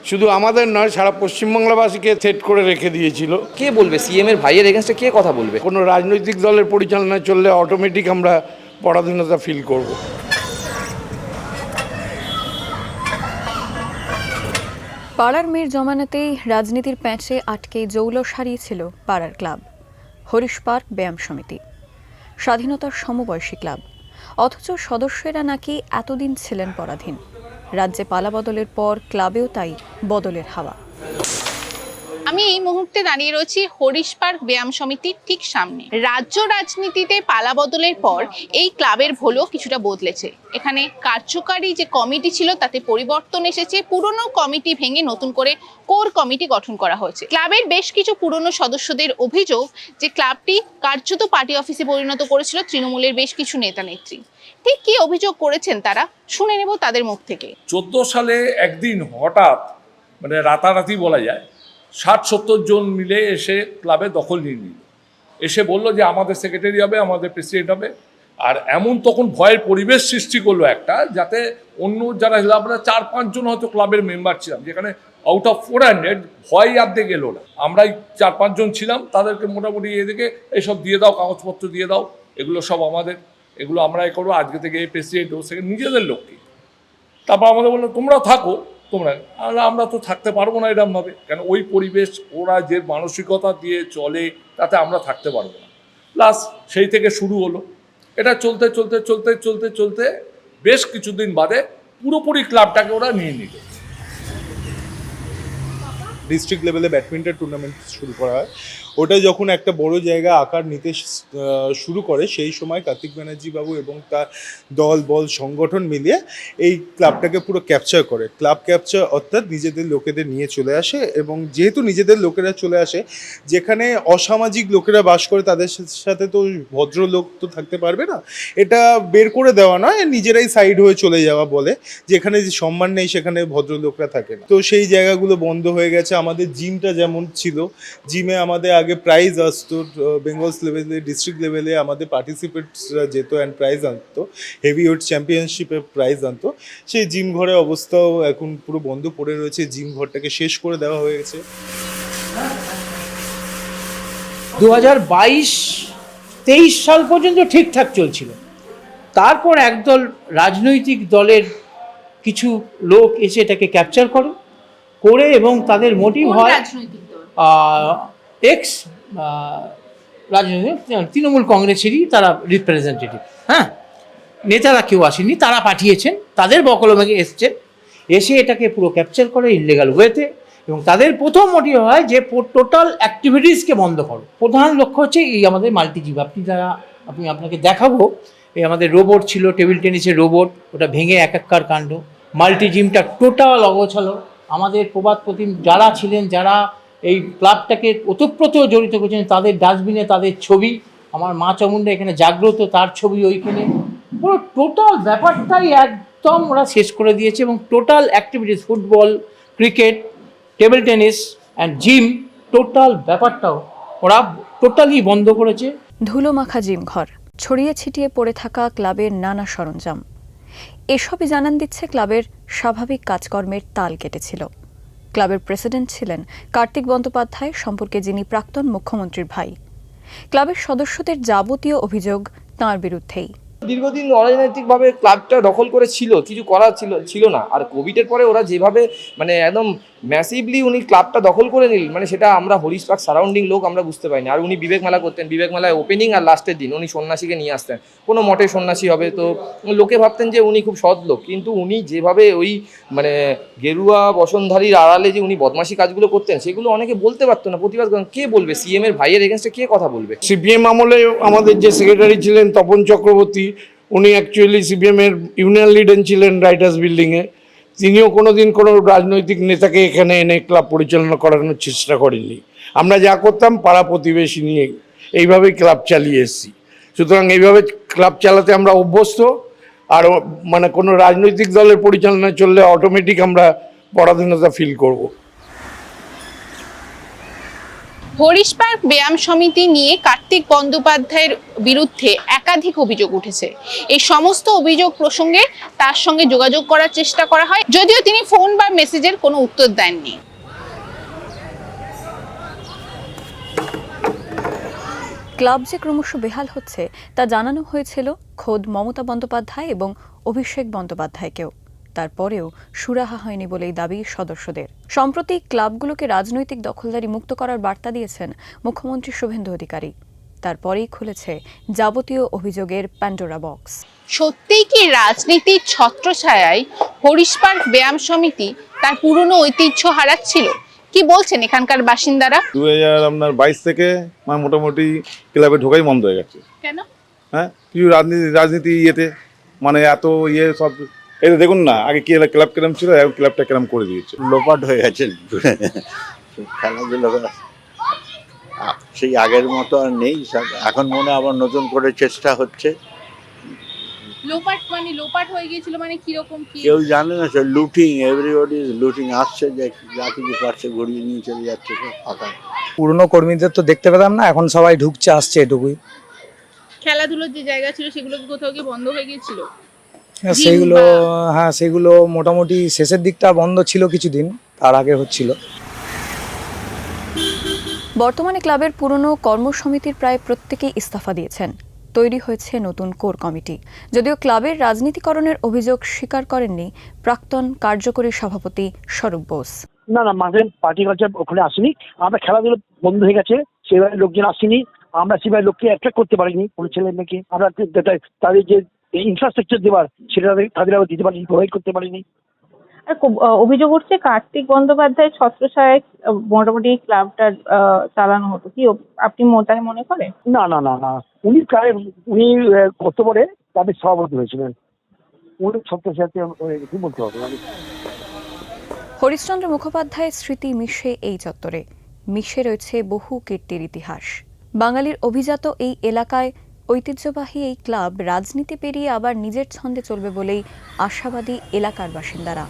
শুধু আমাদের নয়, সারা পশ্চিমবাংলাবাসীকে সেট করে রেখে দিয়েছিল। কে বলবে সিএম এর ভাইয়ের এগেনস্টে কে কথা বলবে? কোনো রাজনৈতিক দলের পরিচালনায় চললে অটোমেটিক আমরা পরাধীনতা ফিল করব। পাড়ার মেয়ের জমানাতেই রাজনীতির প্যাঁচে আটকে জৌলস হারিয়েছিল পাড়ার ক্লাব হরিশ পার্ক ব্যায়াম সমিতি, স্বাধীনতার সমবয়সী ক্লাব। অথচ সদস্যেরা নাকি এতদিন ছিলেন পরাধীন। রাজ্যে পালাবদলের পর ক্লাবেও তাই বদলের হাওয়া। আমি এই মুহূর্তে দাঁড়িয়ে রয়েছি হরিশ পার্ক ব্যায়াম সমিতির ঠিক সামনে। রাজ্য রাজনীতিতে পালাবদলের পর এই ক্লাবের ভোলও কিছুটা বদলেছে। এখানে কার্যকারী যে কমিটি ছিল তাতে পরিবর্তন এসেছে। পুরনো কমিটি ভেঙে নতুন করে কোর কমিটি গঠন করা হয়েছে। ক্লাবের বেশ কিছু পুরনো সদস্যদের অভিযোগ যে ক্লাবটি কার্যত পার্টি অফিসে পরিণত করেছিল তৃণমূলের বেশ কিছু নেতা নেত্রী। ঠিক কি অভিযোগ করেছেন তারা, শুনে নেব তাদের মুখ থেকে। 14 সালে একদিন হঠাৎ রাতারাতি বলা যায় 60-70 জন মিলে এসে ক্লাবে দখল নিয়ে নিল। এসে বললো যে আমাদের সেক্রেটারি হবে, আমাদের প্রেসিডেন্ট হবে। আর এমন তখন ভয়ের পরিবেশ সৃষ্টি করলো একটা, যাতে অন্য যারা আমরা 4-5 জন হয়তো ক্লাবের মেম্বার ছিলাম, যেখানে আউট অফ 400 ভয় আর্ধে গেল না। আমরাই 4-5 জন ছিলাম, তাদেরকে মোটামুটি এদিকে এইসব দিয়ে দাও, কাগজপত্র দিয়ে দাও, এগুলো সব আমাদের, এগুলো আমরাই করবো, আজকে থেকে প্রেসিডেন্ট ও সেখানে নিজেদের লোককে। তারপর আমাদের বললো তোমরা থাকো, আমরা তো থাকতে পারবো না এরকমভাবে, কেন ওই পরিবেশ ওরা যে মানসিকতা দিয়ে চলে তাতে আমরা থাকতে পারবো না। প্লাস সেই থেকে শুরু হলো এটা চলতে চলতে চলতে চলতে চলতে বেশ কিছুদিন বাদে পুরোপুরি ক্লাবটাকে ওরা নিয়ে নিল। ডিস্ট্রিক্ট লেভেলে ব্যাডমিন্টন টুর্নামেন্ট শুরু করা হয়। ওটা যখন একটা বড় জায়গা আকার নিতে শুরু করে, সেই সময় কার্তিক ব্যানার্জি বাবু এবং তার দল বল সংগঠন মিলিয়ে এই ক্লাবটাকে পুরো ক্যাপচার করে। ক্লাব ক্যাপচার অর্থাৎ নিজেদের লোকেদের নিয়ে চলে আসে, এবং যেহেতু নিজেদের লোকেরা চলে আসে, যেখানে অসামাজিক লোকেরা বাস করে তাদের সাথে তো ভদ্রলোক তো থাকতে পারবে না। এটা বের করে দেওয়া নয়, নিজেরাই সাইড হয়ে চলে যাওয়া বলে, যেখানে সম্মান নেই সেখানে ভদ্রলোকরা থাকে না। তো সেই জায়গাগুলো বন্ধ হয়ে গেছে। আমাদের জিমটা যেমন ছিল, জিমে আমাদের আগে প্রাইজ আসতো, বেঙ্গলস লেভেলে ডিস্ট্রিক্ট লেভেলে আমাদের পার্টিসিপেটসরা যেত অ্যান্ড প্রাইজ আনতো, হেভিওয়েট চ্যাম্পিয়নশিপে প্রাইজ আনতো। সেই জিম ঘরের অবস্থাও এখন পুরো বন্ধ পড়ে রয়েছে, জিম ঘরটাকে শেষ করে দেওয়া হয়েছে। 2022-23 সাল পর্যন্ত ঠিকঠাক চলছিল। তারপর একদল রাজনৈতিক দলের কিছু লোক এসে এটাকে ক্যাপচার করে এবং তাদের মোটিভ হয় এক্স রাজনৈতিক তৃণমূল কংগ্রেসেরই তারা রিপ্রেজেন্টেটিভ, হ্যাঁ, নেতারা কেউ আসেনি, তারা পাঠিয়েছেন, তাদের বকলমে এসছেন, এসে এটাকে পুরো ক্যাপচার করে ইললিগাল ওয়েতে। এবং তাদের প্রথম মোটিভ হয় যে টোটাল অ্যাক্টিভিটিসকে বন্ধ করো। প্রধান লক্ষ্য হচ্ছে এই আমাদের মাল্টিজিম, আপনাকে দেখাবো, এই আমাদের রোবট ছিল, টেবিল টেনিসের রোবট, ওটা ভেঙে একাকার কাণ্ড। মাল্টিজিমটা টোটাল অগোছালো। আমাদের প্রবাদ প্রতিম যারা ছিলেন, যারা এই ক্লাবটাকে ওতপ্রোত জড়িত করেছেন, তাদের ডাস্টবিনে তাদের ছবি, আমার মা চামুণ্ডা এখানে জাগ্রত, তার ছবি ওইখানে। পুরো টোটাল ব্যাপারটাই একদম ওরা শেষ করে দিয়েছে। এবং total activities, football, cricket, table tennis and gym, total ব্যাপারটাও ওরা টোটালি বন্ধ করেছে। ধুলো মাখা জিম ঘর, ছড়িয়ে ছিটিয়ে পড়ে থাকা ক্লাবের নানা সরঞ্জাম, এসবই জানান দিচ্ছে ক্লাবের স্বাভাবিক কাজকর্মের তাল কেটেছিল। ক্লাবের প্রেসিডেন্ট ছিলেন কার্তিক বন্দ্যোপাধ্যায়, সম্পর্কে যিনি প্রাক্তন মুখ্যমন্ত্রীর ভাই। ক্লাবের সদস্যদের যাবতীয় অভিযোগ তাঁর বিরুদ্ধেই। দীর্ঘদিন অরাজনৈতিকভাবে ক্লাবটা দখল করে ছিল, কিছু করার ছিল না। আর কোভিডের পরে ওরা যেভাবে একদম ম্যাসিভলি উনি ক্লাবটা দখল করে নিলেন, সেটা আমরা হরিশ পার্ক সারাউন্ডিং লোক আমরা বুঝতে পারিনি। আর উনি বিবেক মেলা করতেন, বিবেক মেলায় ওপেনিং আর লাস্টের দিন উনি সন্ন্যাসীকে নিয়ে আসতেন, কোনো মঠে সন্ন্যাসী হবে, তো লোকে ভাবতেন যে উনি খুব সৎ লোক। কিন্তু উনি যেভাবে ওই গেরুয়া বসনধারীর আড়ালে যে উনি বদমাশি কাজগুলো করতেন, সেগুলো অনেকে বলতে পারতো না, প্রতিবাদ করেন। কে বলবে? সিএম এর ভাইয়ের এগেনস্টে কে কথা বলবে? সিপিএম আমলে আমাদের যে সেক্রেটারি ছিলেন তপন চক্রবর্তী, উনি অ্যাকচুয়ালি সিপিএমের ইউনিয়ন লিডার ছিলেন রাইটার্স বিল্ডিংয়ে। তিনিও কোনোদিন কোনো রাজনৈতিক নেতাকে এখানে এনে ক্লাব পরিচালনা করানোর চেষ্টা করেননি। আমরা যা করতাম পাড়া প্রতিবেশী নিয়ে এইভাবেই ক্লাব চালিয়ে এসেছি। সুতরাং এইভাবে ক্লাব চালাতে আমরা অভ্যস্ত। আর কোনো রাজনৈতিক দলের পরিচালনায় চললে অটোমেটিক আমরা পরাধীনতা ফিল করব। হরিশ পার্ক ব্যায়াম সমিতি নিয়ে কার্তিক বন্দ্যোপাধ্যায়ের বিরুদ্ধে একাধিক অভিযোগ উঠেছে। এই সমস্ত অভিযোগ প্রসঙ্গে তার সঙ্গে যোগাযোগ করার চেষ্টা করা হয়, যদিও তিনি ফোন বা মেসেজের কোনো উত্তর দেননি। ক্লাব যে ক্রমশ বেহাল হচ্ছে তা জানানো হয়েছিল খোদ মমতা বন্দ্যোপাধ্যায় এবং অভিষেক বন্দ্যোপাধ্যায়কেও। তারপরেও সুরাহা হয়নি বলেই দাবি সদস্যদের। সম্প্রতি ক্লাবগুলোকে রাজনৈতিক দখলদারি মুক্ত করার বার্তা দিয়েছেন মুখ্যমন্ত্রী শুভেন্দু অধিকারী। তারপরেই খুলেছে যাবতীয় অভিযোগের প্যান্ডোরা বক্স। সত্যিই কি রাজনীতির ছত্রছায়ায় হরিশ পার্ক ব্যায়াম সমিতি তার পুরনো ঐতিহ্য হারাচ্ছিল? কি বলছেন এখানকার বাসিন্দারা? 2022 থেকে মানে মোটামুটি ক্লাবে ঢোকাই বন্ধ হয়ে গেছে। কেন? হ্যাঁ, কিছু রাজনীতি ইয়েতে মানে এত সব এই দেখুন না, আগে কি ক্লাব কিরম ছিল, এখন ক্লাবটা কিরম করে দিয়েছে। লোপাট হয়ে গেছে খেলাধুলো সেই আগের মতো আর নেই। এখন মনে আবার নতুন করে চেষ্টা হচ্ছে। লোপাট হয়ে গিয়েছিল মানে কিরকম কি? কেউ জানে না, সে লুটিং, এভরিবডি ইজ লুটিং। আসছে যে যা কিছু পারছে ঘুরিয়ে নিয়ে চলে যাচ্ছে, সব ফাঁকা। পুরনো কর্মীদের তো দেখতে পেতাম না, এখন সবাই ঢুকছে আসছে, এটুকুই। খেলাধুলোর যে জায়গা ছিল সেগুলো কি কোথাও কি বন্ধ হয়ে গিয়েছিল? সেইগুলো হ্যাঁ, সেগুলো মোটামুটি শেষের দিকটা বন্ধ ছিল কিছুদিন, তার আগে হচ্ছিল। বর্তমানে ক্লাবের পুরনো কর্মসমিতির প্রায় প্রত্যেকেই ইস্তফা দিয়েছেন। তৈরি হয়েছে নতুন কোর কমিটি। যদিও ক্লাবের রাজনীতিকরণের অভিযোগ স্বীকার করেননি প্রাক্তন কার্যকরী সভাপতি স্বরূপ বোস। না, আমাদের পার্টি কালচার ওখানে আসেনি। আমরা খেলাধুলো বন্ধ হয়ে গেছে, সেভাবে লোকজন আসেনি। আমরা সেভাবে লোককে অ্যাট্রাক্ট করতে পারিনি, কোনো ছেলে মেয়েকে। আমরা তাদের যে ইনফ্রাস্ট্রাকচার দেওয়ার সেটা তাদের আবার দিতে পারিনি, প্রোভাইড করতে পারিনি। অভিযোগ উঠছে কার্তিক বন্দ্যোপাধ্যায়ের ছত্রছায়ায় মোটামুটি ক্লাবটা চালানো হতো। কি আপনি তাই মনে করেন? না, উনি কত পরে তাদের সভাপতি হয়েছিলেন, উনি ছত্রছায়াতে কি বলতে হবে। হরিশচন্দ্র মুখোপাধ্যায়ের স্মৃতি মিশে এই চত্বরে, মিশে রয়েছে বহু কীর্তির ইতিহাস। বাঙালির অভিজাত এই এলাকায় ঐতিহ্যবাহী এই ক্লাব রাজনীতি পেরিয়ে আবার নিজের ছন্দে চলবে বলেই আশাবাদী এলাকার বাসিন্দারা।